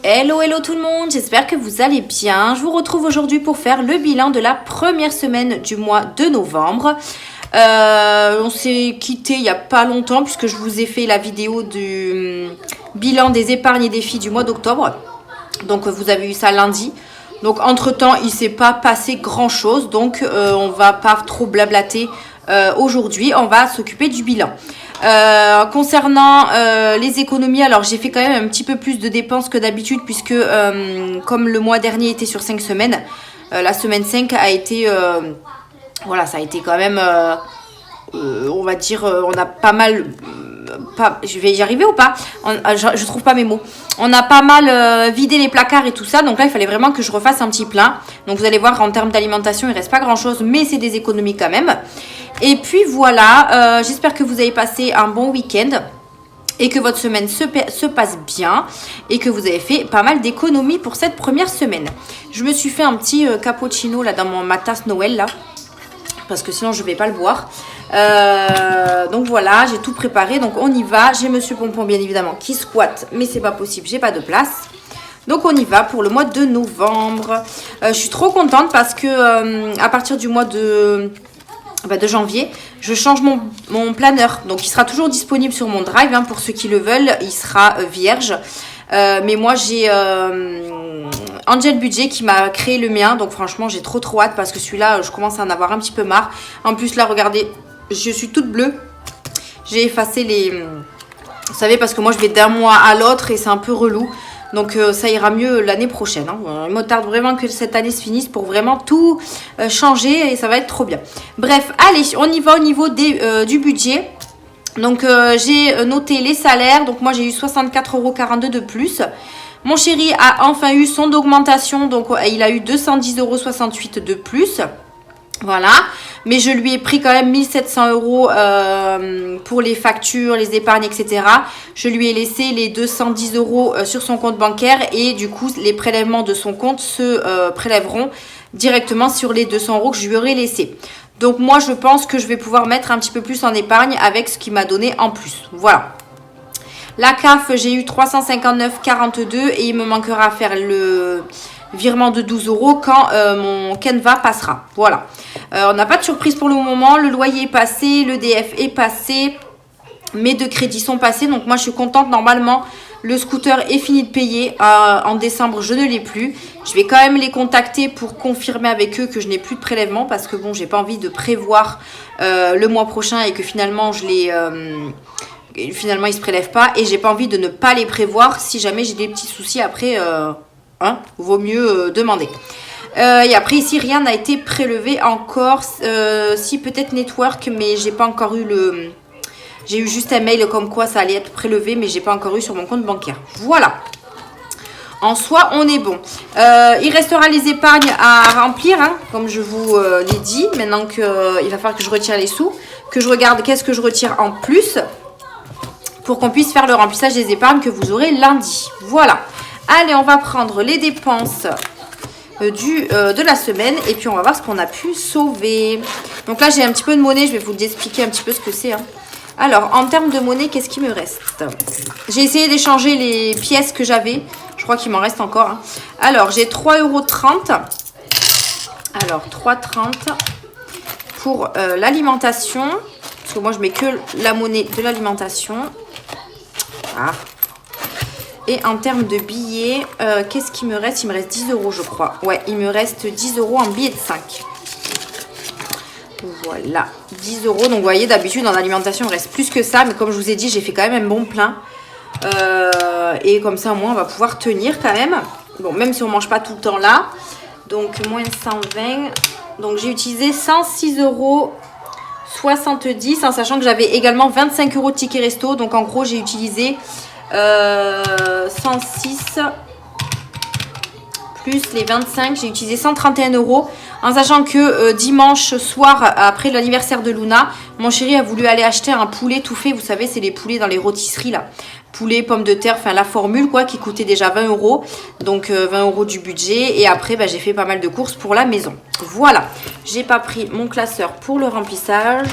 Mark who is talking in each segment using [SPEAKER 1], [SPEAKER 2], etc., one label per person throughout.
[SPEAKER 1] Hello, hello tout le monde, j'espère que vous allez bien. Je vous retrouve aujourd'hui pour faire le bilan de la première semaine du mois de novembre. On s'est quitté il n'y a pas longtemps puisque je vous ai fait la vidéo du bilan des épargnes et défis du mois d'octobre. Donc vous avez eu ça lundi. Donc entre temps il ne s'est pas passé grand chose, donc on va pas trop blablater aujourd'hui, on va s'occuper du bilan. Concernant les économies, alors j'ai fait quand même un petit peu plus de dépenses que d'habitude puisque comme le mois dernier était sur 5 semaines, la semaine 5 a été voilà, ça a été quand même on va dire on a pas mal je vais y arriver ou pas, je trouve pas mes mots. On a pas mal vidé les placards et tout ça, donc là il fallait vraiment que je refasse un petit plein. Donc vous allez voir, en termes d'alimentation il reste pas grand chose, mais c'est des économies quand même. Et puis voilà, j'espère que vous avez passé un bon week-end et que votre semaine se passe bien et que vous avez fait pas mal d'économies pour cette première semaine. Je me suis fait un petit cappuccino là dans ma tasse Noël là, parce que sinon je vais pas le boire. Donc voilà, j'ai tout préparé, donc on y va. J'ai Monsieur Pompon bien évidemment qui squatte, mais c'est pas possible, j'ai pas de place. Donc on y va pour le mois de novembre. Je suis trop contente parce que à partir du mois de janvier, je change mon planeur. Donc il sera toujours disponible sur mon drive, hein, pour ceux qui le veulent, il sera vierge. Mais moi j'ai Angel Budget qui m'a créé le mien, donc franchement j'ai trop hâte parce que celui-là je commence à en avoir un petit peu marre. En plus là regardez, je suis toute bleue, j'ai effacé les, vous savez, parce que moi je vais d'un mois à l'autre et c'est un peu relou. Donc ça ira mieux l'année prochaine, hein. Il me tarde vraiment que cette année se finisse pour vraiment tout changer et ça va être trop bien. Bref, allez, on y va au niveau du budget. Donc j'ai noté les salaires. Donc moi j'ai eu 64,42 € de plus. Mon chéri a enfin eu son augmentation. Donc il a eu 210,68 € de plus. Voilà, mais je lui ai pris quand même 1700 € pour les factures, les épargnes, etc. Je lui ai laissé les 210 € sur son compte bancaire et du coup, les prélèvements de son compte se prélèveront directement sur les 200 € que je lui aurais laissé. Donc moi, je pense que je vais pouvoir mettre un petit peu plus en épargne avec ce qu'il m'a donné en plus. Voilà. La CAF, j'ai eu 359,42 € et il me manquera à faire le virement de 12 € quand mon Canva passera. Voilà. On n'a pas de surprise pour le moment. Le loyer est passé, le DF est passé, mes deux crédits sont passés. Donc moi je suis contente. Normalement le scooter est fini de payer. En décembre je ne l'ai plus. Je vais quand même les contacter pour confirmer avec eux que je n'ai plus de prélèvement parce que bon, j'ai pas envie de prévoir le mois prochain et que finalement finalement ils se prélèvent pas, et j'ai pas envie de ne pas les prévoir si jamais j'ai des petits soucis après. Hein, vaut mieux demander. Et après ici rien n'a été prélevé encore. Si peut-être Network, mais j'ai pas encore eu j'ai eu juste un mail comme quoi ça allait être prélevé, mais j'ai pas encore eu sur mon compte bancaire. Voilà. En soi on est bon. Il restera les épargnes à remplir, hein, comme je vous l'ai dit. Maintenant qu'il va falloir que je retire les sous, que je regarde qu'est-ce que je retire en plus pour qu'on puisse faire le remplissage des épargnes que vous aurez lundi. Voilà. Allez, on va prendre les dépenses de la semaine et puis on va voir ce qu'on a pu sauver. Donc là, j'ai un petit peu de monnaie. Je vais vous expliquer un petit peu ce que c'est, hein. Alors, en termes de monnaie, qu'est-ce qui me reste? J'ai essayé d'échanger les pièces que j'avais. Je crois qu'il m'en reste encore, hein. Alors, j'ai 3,30 €. Alors, 3,30 € pour l'alimentation. Parce que moi, je mets que la monnaie de l'alimentation. Ah. Et en termes de billets, qu'est-ce qu'il me reste? Il me reste 10 € je crois. Ouais, il me reste 10 € en billets de 5. Voilà, 10 €. Donc vous voyez, d'habitude en alimentation il reste plus que ça. Mais comme je vous ai dit, j'ai fait quand même un bon plein. Et comme ça au moins on va pouvoir tenir quand même. Bon, même si on ne mange pas tout le temps là. Donc moins 120. Donc j'ai utilisé 106,70 € en sachant que j'avais également 25 € de ticket resto. Donc en gros j'ai utilisé 106 plus les 25, j'ai utilisé 131 € en sachant que dimanche soir après l'anniversaire de Luna, mon chéri a voulu aller acheter un poulet tout fait. Vous savez, c'est les poulets dans les rôtisseries là, poulet, pommes de terre, enfin la formule quoi, qui coûtait déjà 20 €. Donc 20 € du budget. Et après j'ai fait pas mal de courses pour la maison. Voilà, j'ai pas pris mon classeur pour le remplissage.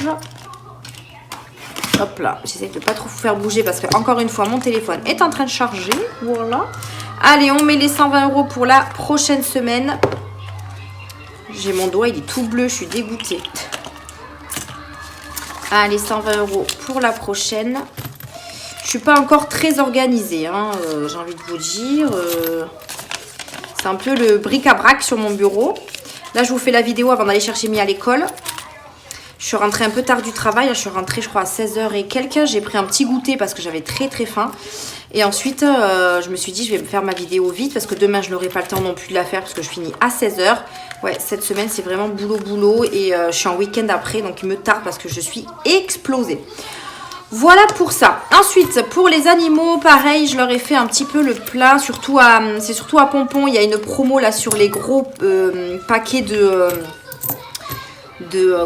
[SPEAKER 1] Hop là, j'essaie de pas trop vous faire bouger parce que, encore une fois, mon téléphone est en train de charger. Voilà. Allez, on met les 120 € pour la prochaine semaine. J'ai mon doigt, il est tout bleu, je suis dégoûtée. Allez, 120 € pour la prochaine. Je suis pas encore très organisée, hein, j'ai envie de vous dire. C'est un peu le bric-à-brac sur mon bureau. Là, je vous fais la vidéo avant d'aller chercher Mia à l'école. Je suis rentrée un peu tard du travail. Je suis rentrée, je crois, à 16 h et quelques. J'ai pris un petit goûter parce que j'avais très faim. Et ensuite, je me suis dit, je vais me faire ma vidéo vite parce que demain, je n'aurai pas le temps non plus de la faire parce que je finis à 16 h. Ouais, cette semaine, c'est vraiment boulot. Et je suis en week-end après, donc il me tarde parce que je suis explosée. Voilà pour ça. Ensuite, pour les animaux, pareil, je leur ai fait un petit peu le plein. C'est surtout à Pompon. Il y a une promo là sur les gros paquets de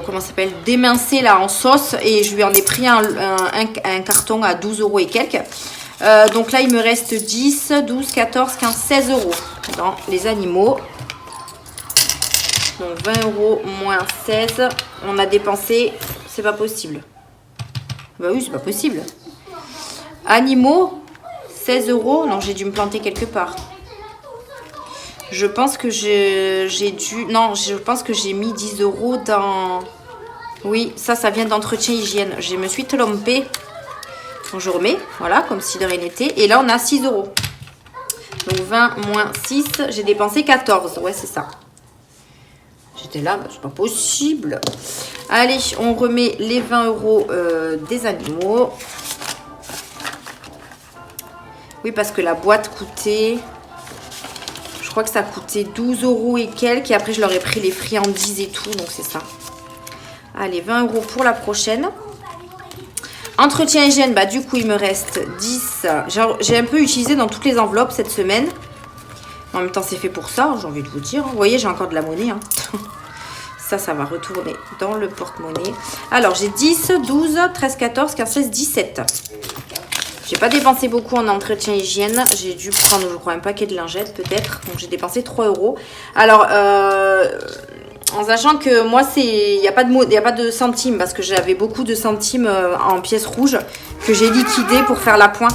[SPEAKER 1] comment ça s'appelle, d'émincés là en sauce. Et je lui en ai pris un carton à 12 € et quelques. Donc là, il me reste 10, 12, 14, 15, 16 € dans les animaux. Donc 20 € moins 16. On a dépensé, c'est pas possible. Bah oui, c'est pas possible. Animaux, 16 €. Non, j'ai dû me planter quelque part. Je pense que j'ai dû... Non, je pense que j'ai mis 10 € dans... Oui, ça vient d'entretien hygiène. Je me suis trompée. Donc je remets, voilà, comme si de rien n'était. Et là, on a 6 €. Donc 20 moins 6, j'ai dépensé 14. Ouais, c'est ça. J'étais là, bah, c'est pas possible. Allez, on remet les 20 € des animaux. Oui, parce que la boîte coûtait... Je crois que ça coûtait 12 € et quelques. Et après, je leur ai pris les friandises et tout. Donc, c'est ça. Allez, 20 € pour la prochaine. Entretien hygiène, bah du coup, il me reste 10. J'ai un peu utilisé dans toutes les enveloppes cette semaine. En même temps, c'est fait pour ça, j'ai envie de vous dire. Vous voyez, j'ai encore de la monnaie. Hein. Ça va retourner dans le porte-monnaie. Alors, j'ai 10, 12, 13, 14, 15, 16, 17. J'ai pas dépensé beaucoup en entretien hygiène. J'ai dû prendre, je crois, un paquet de lingettes, peut-être. Donc, j'ai dépensé 3 €. Alors, en sachant que moi, il n'y a pas de centimes. Parce que j'avais beaucoup de centimes en pièces rouges que j'ai liquidé pour faire l'appoint.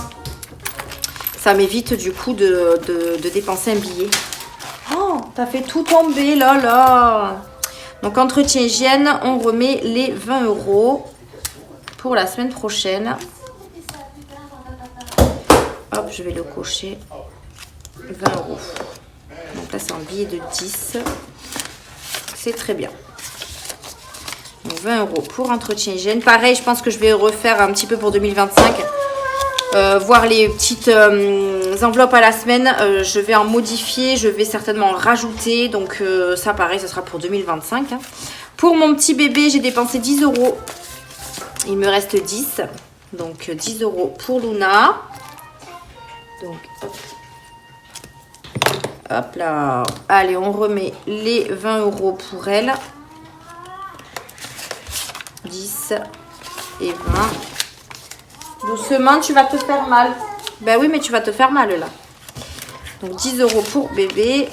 [SPEAKER 1] Ça m'évite, du coup, de dépenser un billet. Oh, t'as fait tout tomber, là, là. Donc, entretien hygiène, on remet les 20 € pour la semaine prochaine. Hop, je vais le cocher. 20 €. Donc là, c'est un billet de 10. C'est très bien. Donc, 20 € pour entretien hygiène. Pareil, je pense que je vais refaire un petit peu pour 2025. Voir les petites enveloppes à la semaine. Je vais en modifier. Je vais certainement en rajouter. Donc ça, pareil, ce sera pour 2025. Hein. Pour mon petit bébé, j'ai dépensé 10 €. Il me reste 10. Donc 10 € pour Luna. Donc hop. Hop là. Allez, on remet les 20 € pour elle. 10 et 20. Doucement, tu vas te faire mal. Ben oui, mais tu vas te faire mal là. Donc 10 € pour bébé.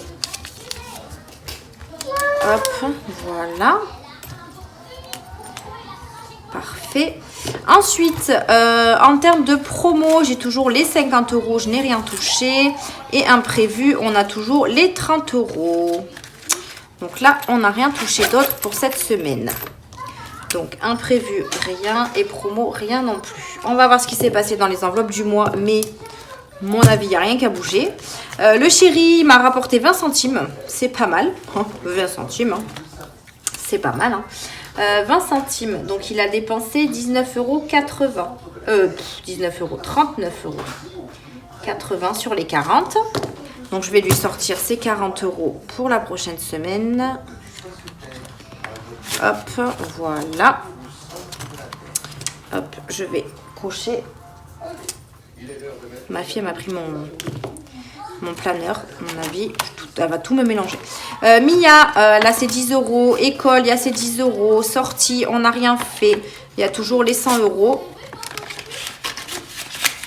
[SPEAKER 1] Hop, voilà. Parfait. Ensuite, en termes de promo, j'ai toujours les 50 €, je n'ai rien touché. Et imprévu, on a toujours les 30 €. Donc là, on n'a rien touché d'autre pour cette semaine. Donc imprévu, rien. Et promo, rien non plus. On va voir ce qui s'est passé dans les enveloppes du mois. Mais, mon avis, il n'y a rien qu'à bouger. Le chéri m'a rapporté 20 centimes. C'est pas mal. 20 centimes, hein. C'est pas mal, hein. 20 centimes. Donc, il a dépensé 19,80 €. 19 €. 39 € 80 sur les 40. Donc, je vais lui sortir ses 40 € pour la prochaine semaine. Hop, voilà. Hop, je vais cocher. Ma fille m'a pris mon planeur, à mon avis. Elle va tout me mélanger. Mia, là c'est 10 €. École, il y a ces 10 €. Sortie, on n'a rien fait. Il y a toujours les 100 €.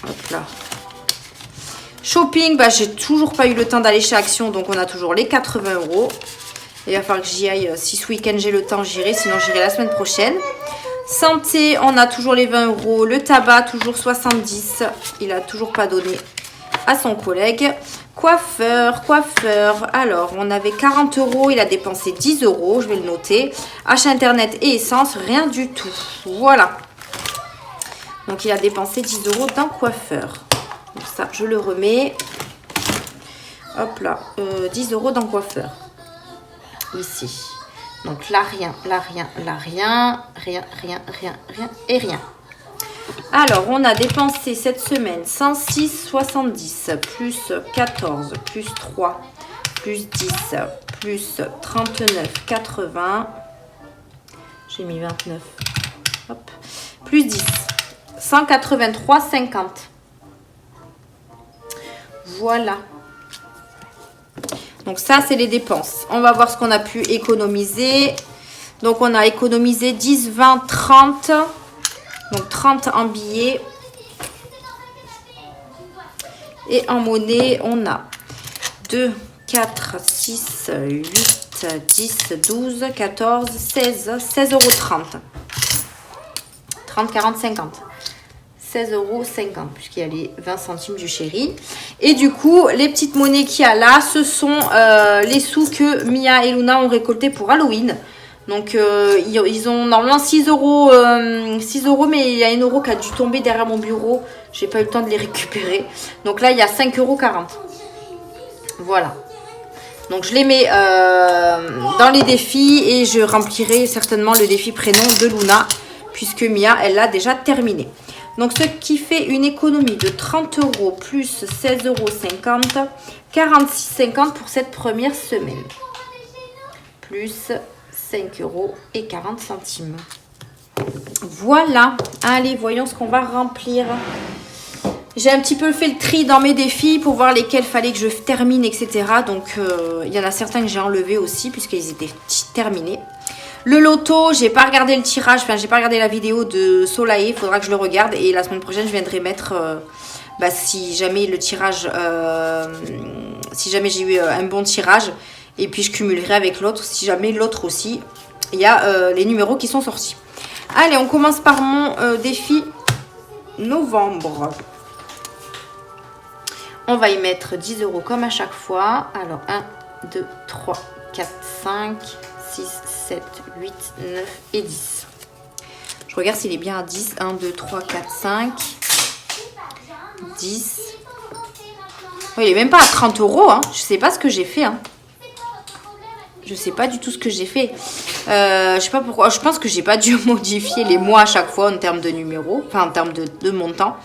[SPEAKER 1] Hop là. Shopping, bah, j'ai toujours pas eu le temps d'aller chez Action. Donc on a toujours les 80 €. Il va falloir que j'y aille. Si ce week-end j'ai le temps, j'irai. Sinon, j'irai la semaine prochaine. Santé, on a toujours les 20 euros. Le tabac, toujours 70. Il a toujours pas donné à son collègue. Coiffeur. Alors, on avait 40 euros. Il a dépensé 10 euros. Je vais le noter. Achat internet et essence, rien du tout. Voilà. Donc, il a dépensé 10 euros dans coiffeur. Donc, ça, je le remets. Hop là. 10 euros dans coiffeur. Ici. Donc là, rien, rien et rien. Alors, on a dépensé cette semaine 106,70 plus 14 plus 3 plus 10 plus 39,80. J'ai mis 29. Hop. Plus 10. 183,50. Voilà. Donc ça, c'est les dépenses. On va voir ce qu'on a pu économiser. Donc on a économisé 10, 20, 30. Donc 30 en billets. Et en monnaie, on a 2, 4, 6, 8, 10, 12, 14, 16. 16,30 euros. 30, 40, 50. 16,50 euros, puisqu'il y a les 20 centimes du chéri. Et du coup, les petites monnaies qu'il y a là, ce sont les sous que Mia et Luna ont récoltés pour Halloween. Donc, ils ont normalement 6 euros, mais il y a 1 euro qui a dû tomber derrière mon bureau. J'ai pas eu le temps de les récupérer. Donc là, il y a 5,40 euros. Voilà. Donc, je les mets dans les défis et je remplirai certainement le défi prénom de Luna, puisque Mia, elle l'a déjà terminé. Donc, ce qui fait une économie de 30 euros plus 16,50 euros, 46,50 pour cette première semaine. Plus 5 euros et 40 centimes. Voilà. Allez, voyons ce qu'on va remplir. J'ai un petit peu fait le tri dans mes défis pour voir lesquels fallait que je termine, etc. Donc, il y en a certains que j'ai enlevés aussi puisqu'ils étaient terminés. Le loto, j'ai pas regardé le tirage, enfin j'ai pas regardé la vidéo de Soleil, il faudra que je le regarde et la semaine prochaine je viendrai mettre si jamais le tirage, si jamais j'ai eu un bon tirage et puis je cumulerai avec l'autre, si jamais l'autre aussi, il y a les numéros qui sont sortis. Allez, on commence par mon défi novembre. On va y mettre 10 euros comme à chaque fois. Alors 1, 2, 3, 4, 5... 6, 7, 8, 9 et 10. Je regarde s'il est bien à 10. 1, 2, 3, 4, 5. 10. Oh, il est même pas à 30 euros. Hein. Je sais pas ce que j'ai fait. Hein. Je sais pas du tout ce que j'ai fait. Je sais pas pourquoi. Je pense que j'ai pas dû modifier les mois à chaque fois en termes de numéros. Enfin, en termes de montant.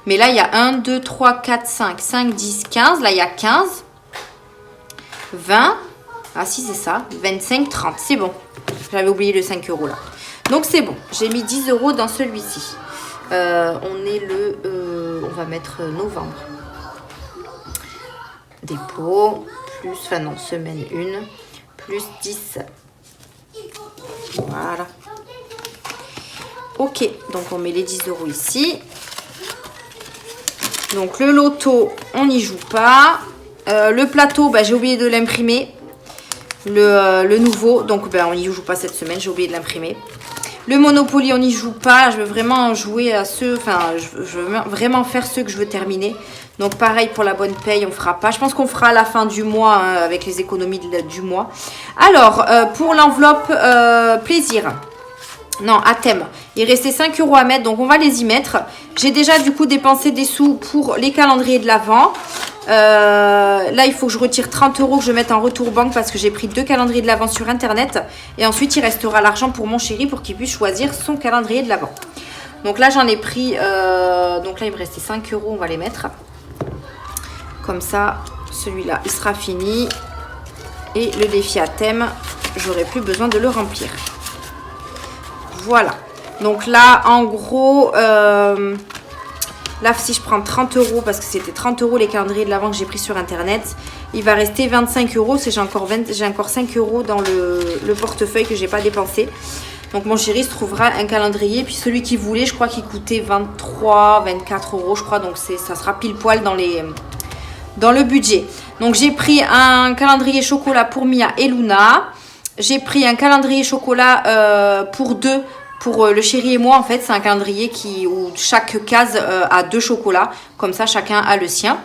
[SPEAKER 1] Mais là, il y a 1, 2, 3, 4, 5, 5, 10, 15. Là, il y a 15. 20. Ah si, c'est ça. 25, 30. C'est bon. J'avais oublié le 5 euros là. Donc, c'est bon. J'ai mis 10 euros dans celui-ci. On est le... on va mettre novembre. Dépôt. Plus... Enfin non, semaine 1. Plus 10. Voilà. Ok. Donc, on met les 10 euros ici. Donc, le loto, on n'y joue pas. Le plateau, j'ai oublié de l'imprimer. Le nouveau, donc on n'y joue pas cette semaine, j'ai oublié de l'imprimer. Le Monopoly, on n'y joue pas. Je veux vraiment jouer à ceux, je veux vraiment faire ceux que je veux terminer. Donc pareil pour la bonne paye, on fera pas. Je pense qu'on fera à la fin du mois avec les économies du mois. Alors pour l'enveloppe plaisir. Non, à thème. Il restait 5 euros à mettre, donc on va les y mettre. J'ai déjà du coup dépensé des sous pour les calendriers de l'Avent. Là, il faut que je retire 30 euros que je mette en retour banque parce que j'ai pris 2 calendriers de l'Avent sur Internet. Et ensuite, il restera l'argent pour mon chéri pour qu'il puisse choisir son calendrier de l'Avent. Donc là, j'en ai pris... donc là, il me restait 5 euros, on va les mettre. Comme ça, celui-là, il sera fini. Et le défi à thème, j'aurai plus besoin de le remplir. Voilà. Donc là, en gros... là, si je prends 30 euros, parce que c'était 30 euros les calendriers de l'Avent que j'ai pris sur Internet, il va rester 25 euros. J'ai encore 5 euros dans le portefeuille que j'ai pas dépensé. Donc, mon chéri se trouvera un calendrier. Puis, celui qu'il voulait, je crois qu'il coûtait 23, 24 euros, je crois. Donc, ça sera pile poil dans le budget. Donc, j'ai pris un calendrier chocolat pour Mia et Luna. J'ai pris un calendrier chocolat pour 2 Pour le chéri et moi, en fait, c'est un calendrier où chaque case a 2 chocolats. Comme ça, chacun a le sien.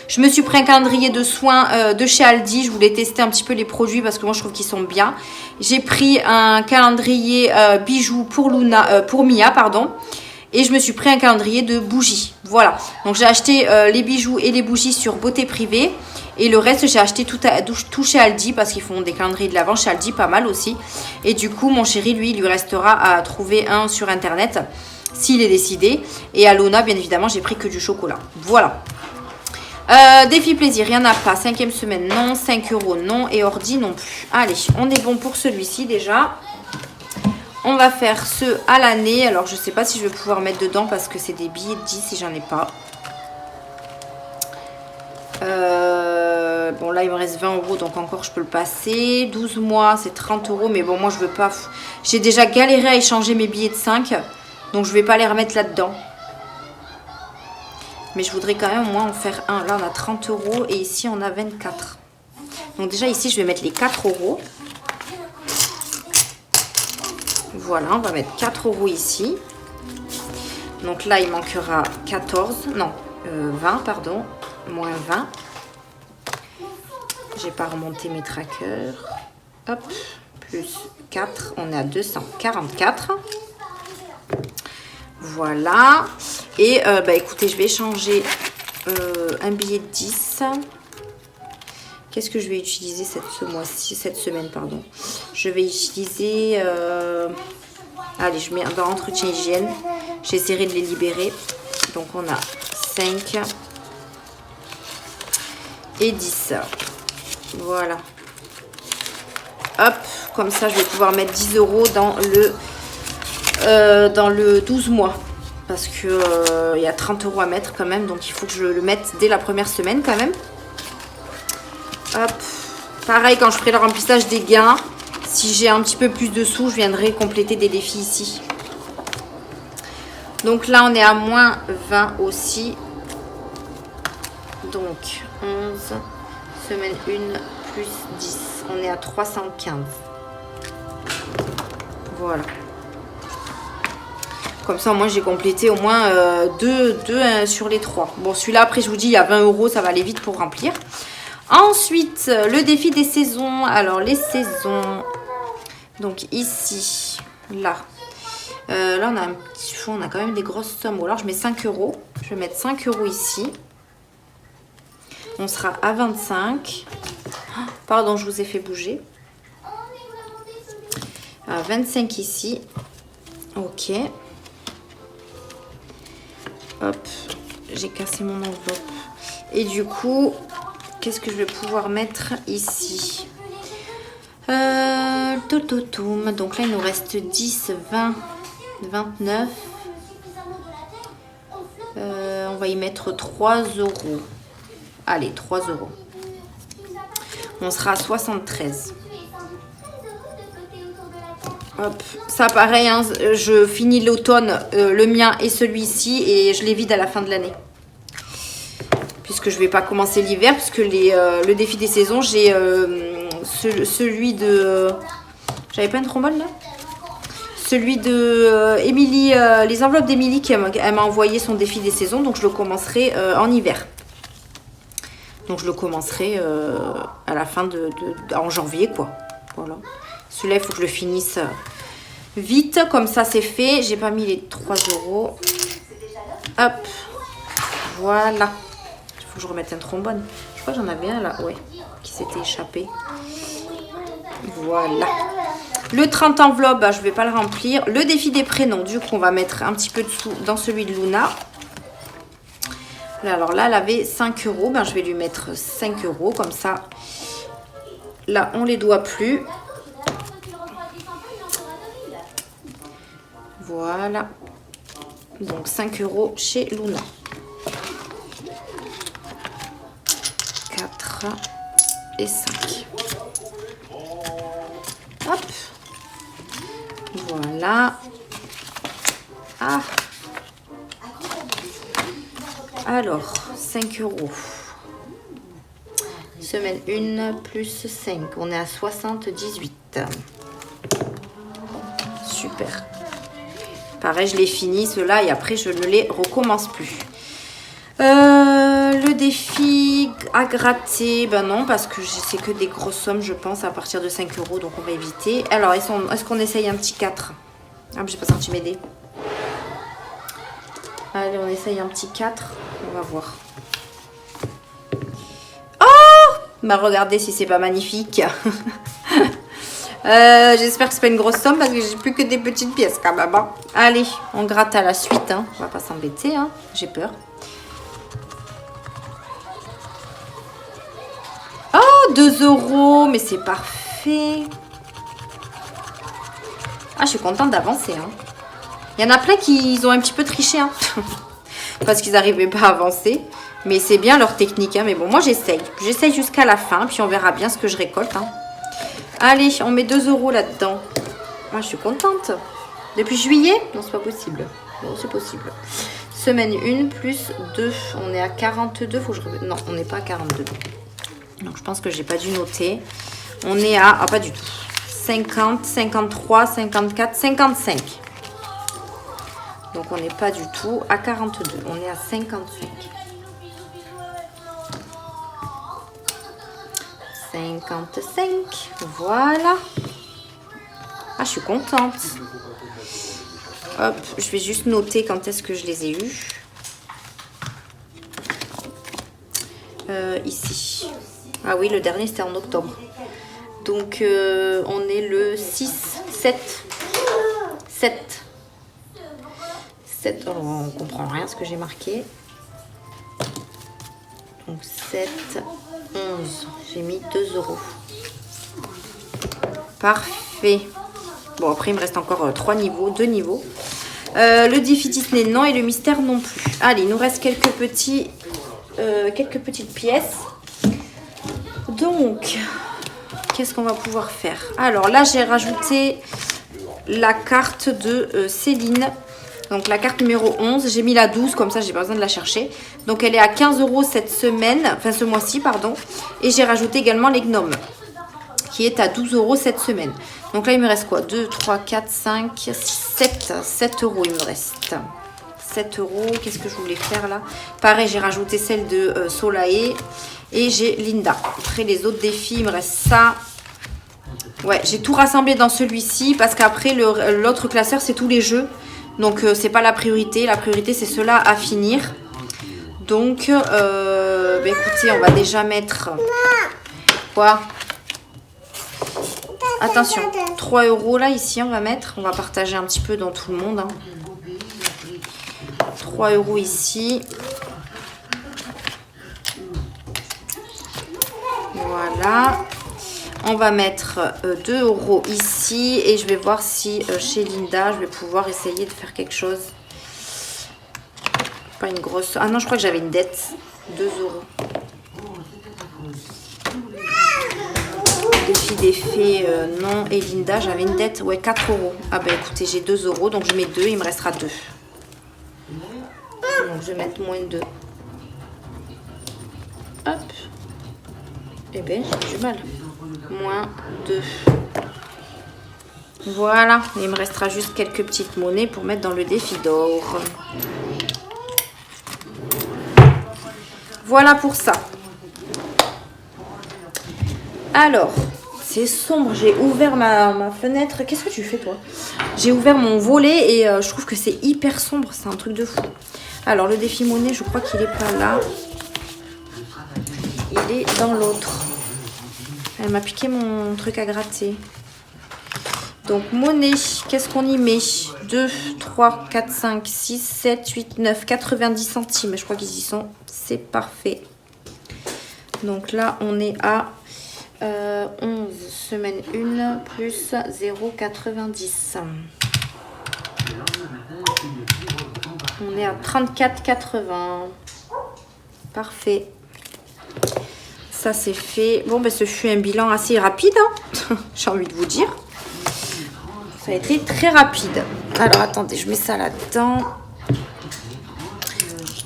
[SPEAKER 1] Je me suis pris un calendrier de soins de chez Aldi. Je voulais tester un petit peu les produits parce que moi, je trouve qu'ils sont bien. J'ai pris un calendrier bijoux pour Mia, pardon. Et je me suis pris un calendrier de bougies. Voilà. Donc, j'ai acheté les bijoux et les bougies sur Beauté Privée. Et le reste, j'ai acheté tout chez Aldi parce qu'ils font des calendriers de l'Avent chez Aldi, pas mal aussi. Et du coup, mon chéri, lui, il lui restera à trouver un sur Internet s'il est décidé. Et à Lona, bien évidemment, j'ai pris que du chocolat. Voilà. Défi plaisir, il n'y en a pas. 5e semaine, non. 5 €, non. Et ordi, non plus. Allez, on est bon pour celui-ci déjà. On va faire ceux à l'année. Alors, je ne sais pas si je vais pouvoir mettre dedans parce que c'est des billets de 10 et j'en ai pas. Bon, là, il me reste 20 €, donc encore, je peux le passer. 12 mois, c'est 30 €. Mais bon, moi, je veux pas. J'ai déjà galéré à échanger mes billets de 5. Donc, je vais pas les remettre là-dedans. Mais je voudrais quand même au moins en faire un. Là, on a 30 € et ici, on a 24. Donc déjà, ici, je vais mettre les 4 €. Voilà, on va mettre 4 € ici. Donc là, il manquera 14. Non, 20, pardon. Moins 20. J'ai pas remonté mes trackers. Hop, plus 4. On est à 244. Voilà. Et écoutez, je vais changer un billet de 10. Qu'est-ce que je vais utiliser cette semaine, pardon. Je vais utiliser... allez, je mets dans entretien hygiène. J'essaierai de les libérer. Donc, on a 5 et 10. Voilà. Hop, comme ça, je vais pouvoir mettre 10 € dans le 12 mois. Parce que y a 30 € à mettre quand même. Donc, il faut que je le mette dès la première semaine quand même. Hop. Pareil, quand je ferai le remplissage des gains, si j'ai un petit peu plus de sous, je viendrai compléter des défis ici. Donc là, on est à moins 20 aussi. Donc, 11, semaine 1, plus 10. On est à 315. Voilà. Comme ça, moi, j'ai complété au moins 2 sur les 3. Bon, celui-là, après, je vous dis, il y a 20 €, ça va aller vite pour remplir. Ensuite, le défi des saisons. Alors, les saisons. Donc, ici, là. Là, on a un petit fond, on a quand même des grosses sommes. Ou alors, je mets 5 €. Je vais mettre 5 € ici. On sera à 25. Pardon, je vous ai fait bouger. À 25 ici. Ok. Hop. J'ai cassé mon enveloppe. Et du coup... Qu'est-ce que je vais pouvoir mettre ici? Donc là, il nous reste 10, 20, 29. On va y mettre 3 €. Allez, 3 €. On sera à 73. Hop. Ça, pareil, hein, je finis l'automne, le mien et celui-ci, et je les vide à la fin de l'année. Puisque je ne vais pas commencer l'hiver, puisque le défi des saisons, j'ai celui de... J'avais pas une trombone là? Celui de Émilie, les enveloppes d'Émilie, elle m'a envoyé son défi des saisons, donc je le commencerai en hiver. Donc je le commencerai à la fin en janvier, quoi. Voilà. Celui-là, il faut que je le finisse vite, comme ça c'est fait. J'ai pas mis les 3 €. Hop. Voilà. Faut que je remette un trombone. Je crois que j'en avais un là, ouais, qui s'était échappé. Voilà. Le 30 enveloppes, bah, je ne vais pas le remplir. Le défi des prénoms, du coup, on va mettre un petit peu de sous dans celui de Luna. Là, alors là, elle avait 5 €. Ben, je vais lui mettre 5 € comme ça. Là, on les doit plus. Voilà. Donc 5 € chez Luna. 4 et 5. Hop. Voilà. Ah. Alors, 5 €. Semaine 1 plus 5. On est à 78. Super. Pareil, je les finis, ceux-là, et après, je ne les recommence plus. Le défi à gratter, ben non, parce que c'est que des grosses sommes, je pense, à partir de 5 €, donc on va éviter. Alors, est-ce qu'on essaye un petit 4? Ah, j'ai pas senti m'aider. Allez, on essaye un petit 4, on va voir. Oh, bah regardez si c'est pas magnifique. J'espère que c'est pas une grosse somme parce que j'ai plus que des petites pièces quand même. Hein. Allez, on gratte à la suite, hein. On va pas s'embêter, hein. J'ai peur. Oh, 2 €, mais c'est parfait. Ah, je suis contente d'avancer. Hein. Il y en a plein qui ont un petit peu triché. Hein. Parce qu'ils n'arrivaient pas à avancer. Mais c'est bien leur technique. Hein. Mais bon, moi j'essaye. J'essaye jusqu'à la fin. Puis on verra bien ce que je récolte. Hein. Allez, on met 2 € là-dedans. Moi, je suis contente. Depuis juillet? Non, c'est pas possible. Non, c'est possible. Semaine 1 plus 2. On est à 42. Faut que je... Non, on n'est pas à 42. Donc, je pense que j'ai pas dû noter. On est à... Ah, pas du tout. 50, 53, 54, 55. Donc, on n'est pas du tout à 42. On est à 55. 55. Voilà. Ah, je suis contente. Hop, je vais juste noter quand est-ce que je les ai eus. Ici. Ah oui, le dernier, c'était en octobre. Donc, on est le 6, 7. 7. 7. Oh, on comprend rien ce que j'ai marqué. Donc, 7, 11. J'ai mis 2 €. Parfait. Bon, après, il me reste encore 3 niveaux, 2 niveaux. Le défi Disney, non. Et le mystère, non plus. Allez, il nous reste quelques petites pièces. Donc, qu'est-ce qu'on va pouvoir faire? Alors là, j'ai rajouté la carte de Céline. Donc, la carte numéro 11. J'ai mis la 12, comme ça, j'ai pas besoin de la chercher. Donc, elle est à 15 € cette semaine. Enfin, ce mois-ci, pardon. Et j'ai rajouté également les gnomes, qui est à 12 € cette semaine. Donc là, il me reste quoi? 2, 3, 4, 5, 6, 7. 7 € il me reste. 7 €. Qu'est-ce que je voulais faire là? Pareil, j'ai rajouté celle de Solae. Et j'ai Linda. Après, les autres défis, il me reste ça. Ouais, j'ai tout rassemblé dans celui-ci. Parce qu'après, l'autre classeur, c'est tous les jeux. Donc, c'est pas la priorité. La priorité, c'est ceux-là à finir. Donc, bah, écoutez, on va déjà mettre... Quoi? Attention, 3 € là, ici, on va mettre. On va partager un petit peu dans tout le monde. Hein. 3 € ici. Voilà. On va mettre 2 € ici. Et je vais voir si chez Linda, je vais pouvoir essayer de faire quelque chose. Pas une grosse... Ah non, je crois que j'avais une dette. 2 €. Défi des fées, non. Et Linda, j'avais une dette, ouais, 4 €. Ah ben écoutez, j'ai 2 €, donc je mets 2, il me restera 2. Donc je vais mettre moins 2. Hop. Eh ben, j'ai du mal. Moins 2. Voilà, il me restera juste quelques petites monnaies pour mettre dans le défi d'or. Voilà pour ça. Alors, c'est sombre. J'ai ouvert ma fenêtre. Qu'est-ce que tu fais, toi? J'ai ouvert mon volet et je trouve que c'est hyper sombre. C'est un truc de fou. Alors, le défi monnaie, je crois qu'il est pas là. Il est dans l'autre. Elle m'a piqué mon truc à gratter. Donc, monnaie, qu'est-ce qu'on y met? 2, 3, 4, 5, 6, 7, 8, 9, 90 centimes. Je crois qu'ils y sont. C'est parfait. Donc là, on est à 11, semaine 1, plus 0,90. On est à 34,80. Parfait. Ça, c'est fait. Bon, ben, ce fut un bilan assez rapide, hein. J'ai envie de vous dire. Ça a été très rapide. Alors, attendez, je mets ça là-dedans.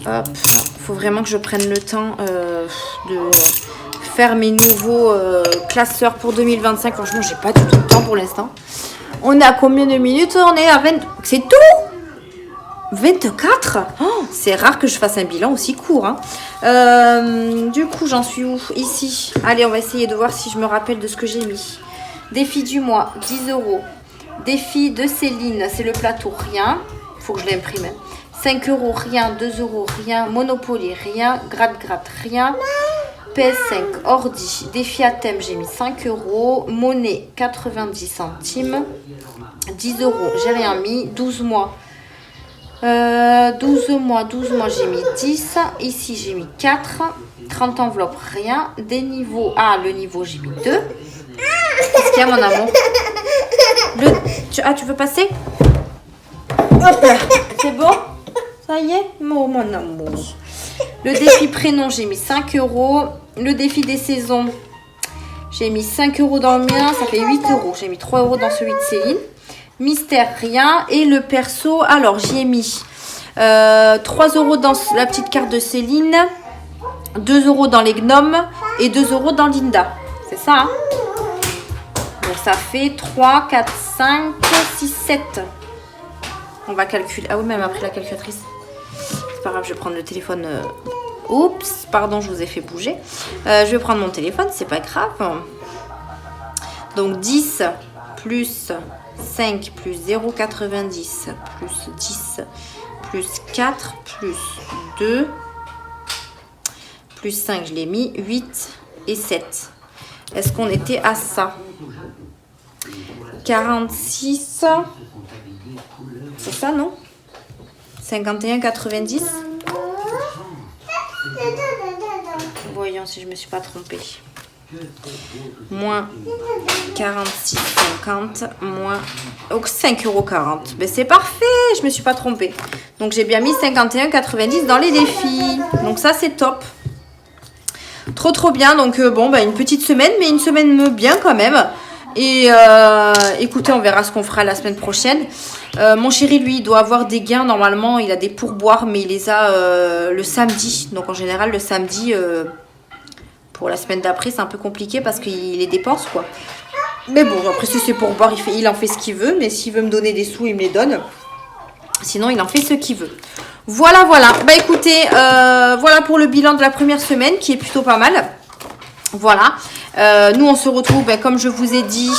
[SPEAKER 1] Hop. Faut vraiment que je prenne le temps de faire mes nouveaux classeurs pour 2025. Franchement, j'ai pas du tout le temps pour l'instant. On est à combien de minutes? On est à 20... C'est tout? 24 ? Oh, c'est rare que je fasse un bilan aussi court. Hein. Du coup, j'en suis où? Ici. Allez, on va essayer de voir si je me rappelle de ce que j'ai mis. Défi du mois, 10 €. Défi de Céline, c'est le plateau, rien. Faut que je l'imprime. 5 €, rien. 2 €, rien. Monopoly, rien. Gratte-gratte, rien. PS5, ordi. Défi à thème, j'ai mis 5 €. Monnaie, 90 centimes. 10 €, j'ai rien mis. 12 mois. 12 mois, j'ai mis 10. Ici, j'ai mis 4. 30 enveloppes, rien. Des niveaux. Ah, le niveau, j'ai mis 2. Qu'est-ce qu'il y a, mon amour? Tu veux passer? C'est bon? Ça y est? Mon amour. Le défi prénom, j'ai mis 5 €. Le défi des saisons, j'ai mis 5 € dans le mien. Ça fait 8 €. J'ai mis 3 € dans celui de Céline. Mystère, rien. Et le perso, alors j'y ai mis 3 € dans la petite carte de Céline, 2 € dans les gnomes et 2 € dans Linda. C'est ça, hein? Donc ça fait 3, 4, 5, 6, 7. On va calculer. Ah oui, même après la calculatrice. C'est pas grave, je vais prendre le téléphone. Oups, pardon, je vous ai fait bouger. Je vais prendre mon téléphone, c'est pas grave. Donc 10 plus 5 plus 0,90 plus 10 plus 4 plus 2 plus 5, je l'ai mis, 8 et 7. Est-ce qu'on était à ça? 46, c'est ça, non? 51,90. Voyons si je me suis pas trompée. Moins 46,50 moins 5,40 €. Ben c'est parfait, je me suis pas trompée. Donc j'ai bien mis 51,90 dans les défis. Donc ça c'est top. Trop bien. Donc bon, ben, une petite semaine, mais une semaine bien quand même. Et écoutez, on verra ce qu'on fera la semaine prochaine. Mon chéri, lui, il doit avoir des gains. Normalement, il a des pourboires, mais il les a le samedi. Donc en général, le samedi... pour la semaine d'après, c'est un peu compliqué parce qu'il les dépense, quoi. Mais bon, après, si c'est pour boire, il en fait ce qu'il veut. Mais s'il veut me donner des sous, il me les donne. Sinon, il en fait ce qu'il veut. Voilà. Bah, écoutez, voilà pour le bilan de la première semaine, qui est plutôt pas mal. Voilà. Nous, on se retrouve, comme je vous ai dit,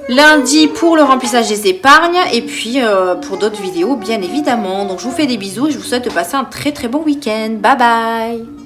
[SPEAKER 1] lundi pour le remplissage des épargnes. Et puis, pour d'autres vidéos, bien évidemment. Donc, je vous fais des bisous et je vous souhaite de passer un très bon week-end. Bye bye.